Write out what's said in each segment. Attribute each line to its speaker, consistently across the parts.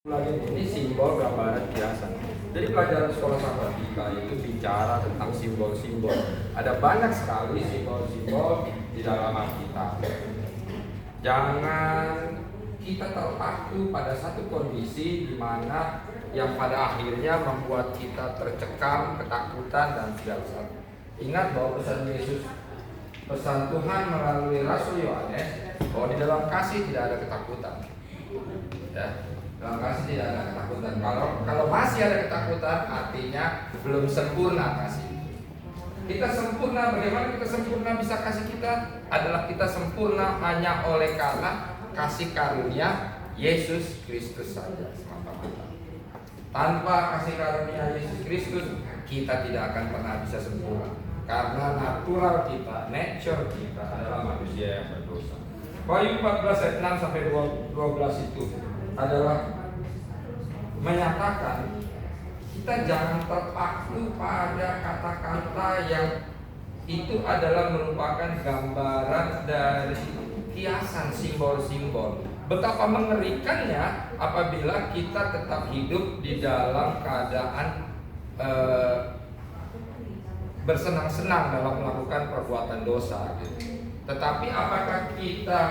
Speaker 1: Lagi ini simbol gambaran kiasan. Jadi pelajaran sekolah sahabatika itu bicara tentang simbol-simbol. Ada banyak sekali simbol-simbol di dalam Alkitab. Jangan kita terpaku pada satu kondisi di mana yang pada akhirnya membuat kita tercekam, ketakutan dan segala sesuatu. Ingat bahwa pesan Yesus, pesan Tuhan melalui Rasul Yohanes bahwa di dalam kasih tidak ada ketakutan. Ya. Dalam kasih tidak ada ketakutan. Kalau masih ada ketakutan, artinya belum sempurna kasih. Kita sempurna, bagaimana kita sempurna bisa kasih kita? Adalah kita sempurna hanya oleh karena kasih karunia Yesus Kristus saja semata-mata. Tanpa kasih karunia Yesus Kristus, kita tidak akan pernah bisa sempurna. Karena natural kita, nature kita adalah manusia yang berdosa. Wahyu 14 ayat 6 sampai 12 itu adalah menyatakan kita jangan terpaku pada kata-kata yang itu adalah merupakan gambaran dari kiasan simbol-simbol. Betapa mengerikannya apabila kita tetap hidup di dalam keadaan bersenang-senang dalam melakukan perbuatan dosa gitu. Tetapi apakah kita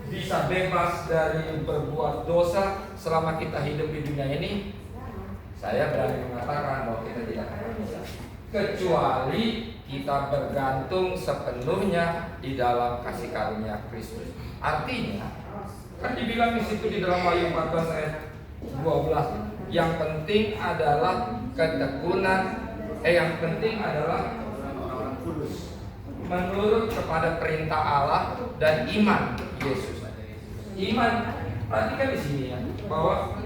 Speaker 1: bisa bebas dari berbuat dosa selama kita hidup di dunia ini? Saya berani mengatakan bahwa kita tidak akan bisa, kecuali kita bergantung sepenuhnya di dalam kasih karunia Kristus. Artinya, kan dibilang di situ di dalam Wahyu 14 ayat 12, yang penting adalah ketekunan, yang penting adalah kudus, menurut kepada perintah Allah dan iman Yesus. Iman, perhatikan di sini ya, bahwa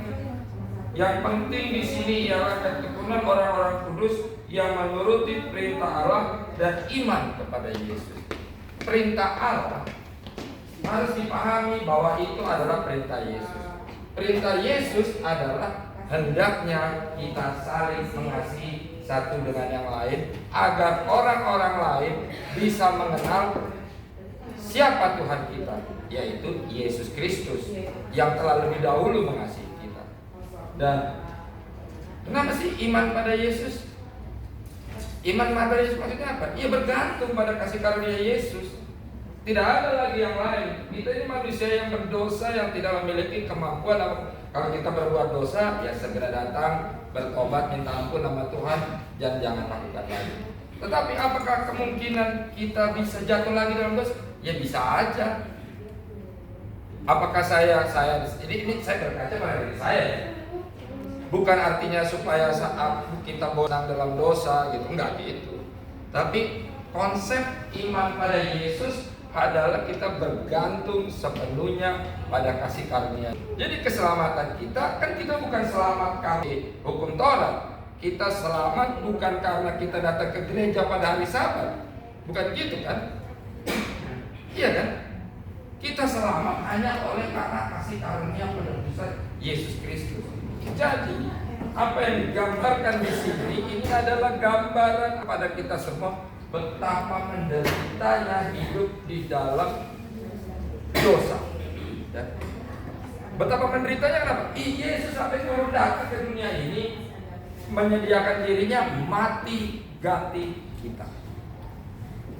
Speaker 1: yang penting di sini ialah ketekunan orang-orang kudus yang menuruti perintah Allah dan iman kepada Yesus. Perintah Allah harus dipahami bahwa itu adalah perintah Yesus. Perintah Yesus adalah hendaknya kita saling mengasihi satu dengan yang lain agar orang-orang lain bisa mengenal siapa Tuhan kita, yaitu Yesus Kristus yang telah lebih dahulu mengasihi kita. Dan kenapa sih iman pada Yesus? Iman pada Yesus maksudnya apa? Ia bergantung pada kasih karunia Yesus. Tidak ada lagi yang lain. Kita ini manusia yang berdosa, yang tidak memiliki kemampuan. Kalau kita berbuat dosa, ya segera datang, bertobat, minta ampun nama Tuhan, dan jangan lakukan lagi. Tetapi apakah kemungkinan kita bisa jatuh lagi dalam dosa? Ya bisa aja. Apakah ini saya berkaca pada diri saya ya. Bukan artinya supaya saat kita bosan dalam dosa gitu, enggak gitu. Tapi konsep iman pada Yesus adalah kita bergantung sepenuhnya pada kasih karunia. Jadi keselamatan kita, kan kita bukan selamat karena hukum Taurat. Kita selamat bukan karena kita datang ke gereja pada hari Sabat. Bukan gitu kan? Iya kan? Kita selamat hanya oleh karena kasih karunia penebusan Yesus Kristus. Jadi apa yang digambarkan di sini ini adalah gambaran pada kita semua betapa menderitanya hidup di dalam dosa. Ya. Betapa menderitanya kenapa? Yesus sampai turun datang ke dunia ini menyediakan dirinya mati ganti kita.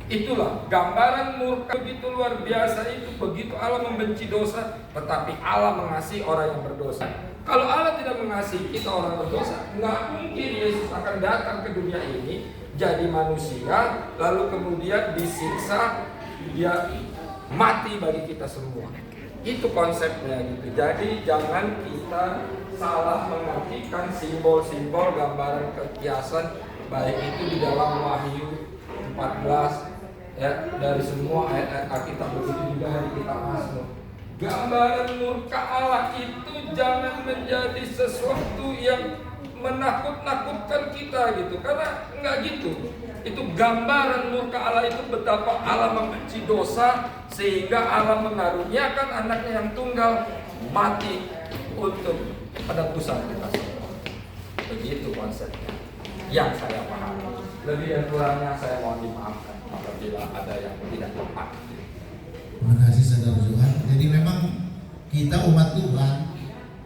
Speaker 1: Itulah gambaran murka begitu luar biasa itu. Begitu Allah membenci dosa, tetapi Allah mengasihi orang yang berdosa. Kalau Allah tidak mengasihi kita orang berdosa, nggak mungkin Yesus akan datang ke dunia ini jadi manusia, lalu kemudian disiksa, dia mati bagi kita semua. Itu konsepnya gitu. Jadi jangan kita salah mengartikan simbol-simbol gambaran kekiasan, baik itu di dalam Wahyu 14 ya, dari semua ayat-ayat Alkitab, begitu juga hari kitab Mazmur. Gambaran murka Allah itu jangan menjadi sesuatu yang menakut-nakutkan kita gitu, karena enggak gitu. Itu gambaran murka Allah itu betapa Allah membenci dosa sehingga Allah mengaruniakan anaknya yang tunggal mati untuk penebusan kita semua. Begitu konsepnya yang saya pahami. Lebih dan kurangnya saya mohon dimaafkan apabila ada yang tidak tepat.
Speaker 2: Terima kasih saudara Johan. Jadi memang kita umat Tuhan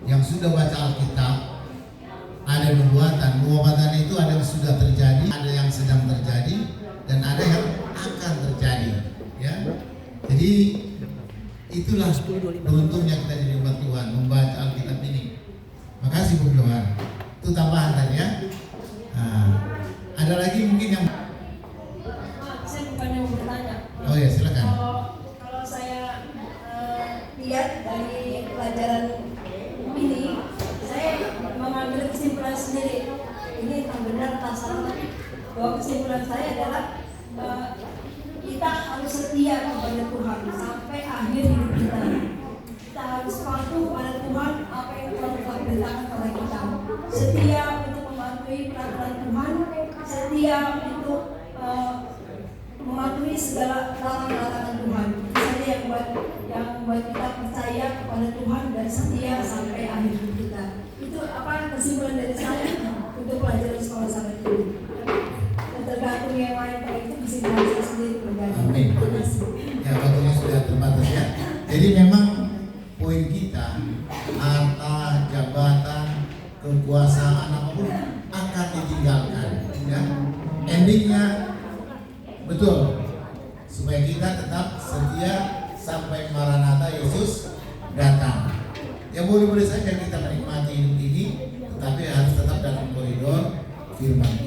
Speaker 2: yang sudah baca Alkitab, ada nubuatan itu ada yang sudah terjadi, ada yang sedang terjadi, dan ada yang akan terjadi. Ya, jadi itulah beruntungnya kita jadi umat Tuhan membaca Alkitab ini. Makasih Bu Johan. Itu tambahan tadi ya. Nah, ada lagi mungkin yang
Speaker 3: saya bukannya mau bertanya.
Speaker 2: Oh ya, silakan.
Speaker 3: Kalau saya lihat dari pelajaran ini, saya mengambil kesimpulan sendiri. Ini entah benar entah salah, tapi bahwa kesimpulan saya adalah kita harus setia kepada Tuhan sampai akhir hidup kita. Kita harus patuh kepada Tuhan apa yang Tuhan telah perintahkan kepada kita. Setia untuk mematuhi peraturan Tuhan, setia untuk mematuhi segala larangan-larangan Tuhan. Itu yang membuat kita percaya kepada Tuhan dan setia sampai akhir hidup kita. Itu apa kesimpulan dari saya untuk pelajaran sekolah sahabat ini. Dan tergantung yang lain kalau itu kesimpulan saya sendiri pribadi.
Speaker 2: Amin. Ya, waktunya sudah terbatas ya. Jadi memang poin kita, harta, jabatan, kekuasaan apapun akan ditinggalkan. Ya. Endingnya betul, supaya kita tetap setia sampai Maranatha Yesus datang. Ya boleh-boleh saja kita menikmati hidup ini, tetapi harus tetap dalam koridor firman